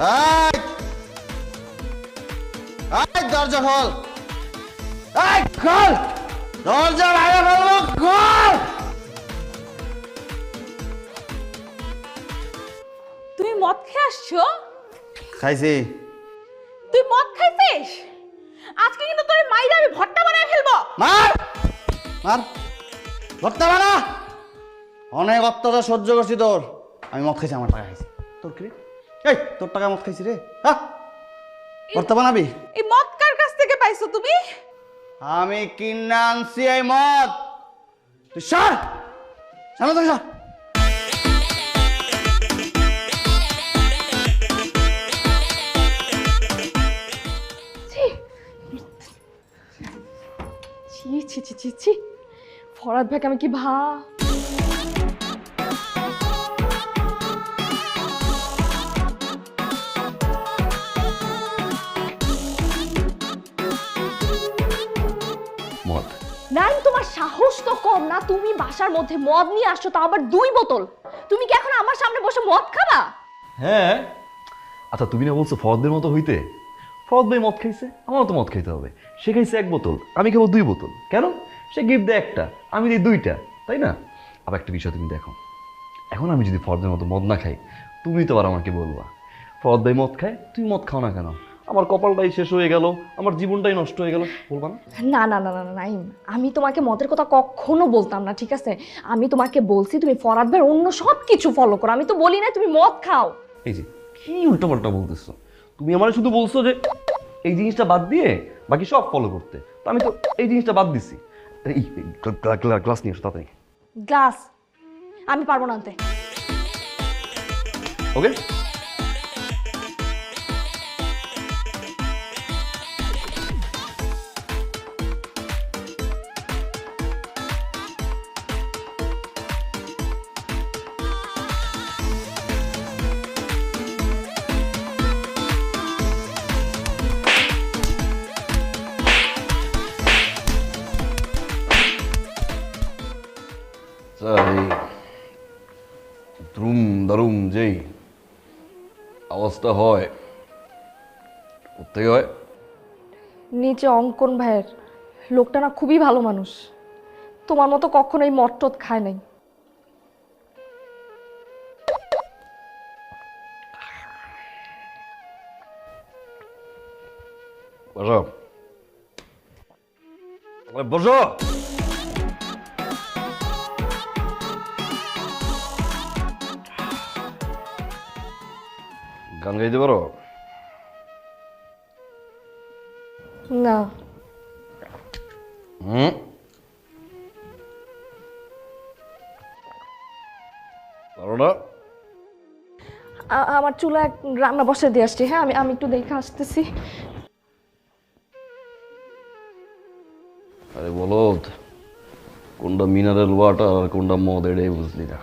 এই এই দরজা খোল, এই খোল দরজা, বাইরে বলবো খোল। তুমি মদ খেয়ে আসছো? খাইছি। তুই মদ খাইছিস? আজকে কিন্তু তোর মাইরে আমি ভর্তা বানায় ফেলবো। মার মার, ভর্তা বানা। অনেক অত্যাচার সহ্য করছি তোর। আমি মদ খাইছি, আমার টাকা খাইছি। তোর কি রে? এই তোর টাকা মদ খাইছি রে। হ্যাঁ, ভর্তা বানাবি? এই মদ কার কাছ থেকে পাইছো তুমি? আমি কিনে আনছি এই মদ। তুই সর, সামনে থেকে সর। ছি ছি ছি ছি ছি, ফরাদ ভাইকে আমি কি মদ নাই, তোমার সাহস তো কম না। তুমি বাসার মধ্যে মদ নিয়ে আসছো, তা আবার 2 বোতল। তুমি কি এখন আমার সামনে বসে মদ খাবা? হ্যাঁ, আচ্ছা তুমি না বলছো ফরদের মতো হইতে? ফরদ ভাই মদ খাইছে, আমারও তো মদ খাইতে হবে। সে খাইছে 1 বোতল, আমি খাবো 2 বোতল। কেন? সে গিফট দেয় একটা, আমি দিই 2টা, তাই না? আবার একটা বিষয় তুমি দেখো, এখন আমি যদি ফরদের মতো মদ না খাই, তুমি তো আবার আমাকে বলবা ফরদ ভাই মদ খায়, তুমি মদ খাও না কেন? আমার কপালটাই শেষ হয়ে গেল, আমার জীবনটাই নষ্ট হয়ে গেল, বলবা না? না না না না না নাইম, আমি তোমাকে মদের কথা কখনো বলতাম না, ঠিক আছে? আমি তোমাকে বলছি তুমি ফরাদ ভাইয়ের অন্য সব কিছু ফলো করো। আমি তো বলি না তুমি মদ খাও। এই যে কি উল্টোপাল্টা বলতেছো তুমি, আমার শুধু বলছো যে এই জিনিসটা বাদ দিয়ে বাকি সব ফলো করতে, তো আমি তো এই জিনিসটা বাদ দিছি। এই গ্লাস নিয়ে এসো তাড়াতাড়ি। গ্লাস আমি পারবো না আনতে। ওকে, দ্রুম দারুম যেই আওয়াজটা হয় কোথেকে হয়? নিচে অঙ্কন ভাইয়ের, লোকটা না খুবই ভালো মানুষ, তোমার মতো কখনো এই মদ টদ খায় নাই। বসো, বসো। গান গাইতে পারো? না। পারো না? আমার চুলা রান্না বসে দিয়ে আসছি। হ্যাঁ, আমি একটু দেখে আসতেছি। আরে বলো, কোনটা মিনারেল ওয়াটার আর কোনটা মদ এটাই বুঝলি না।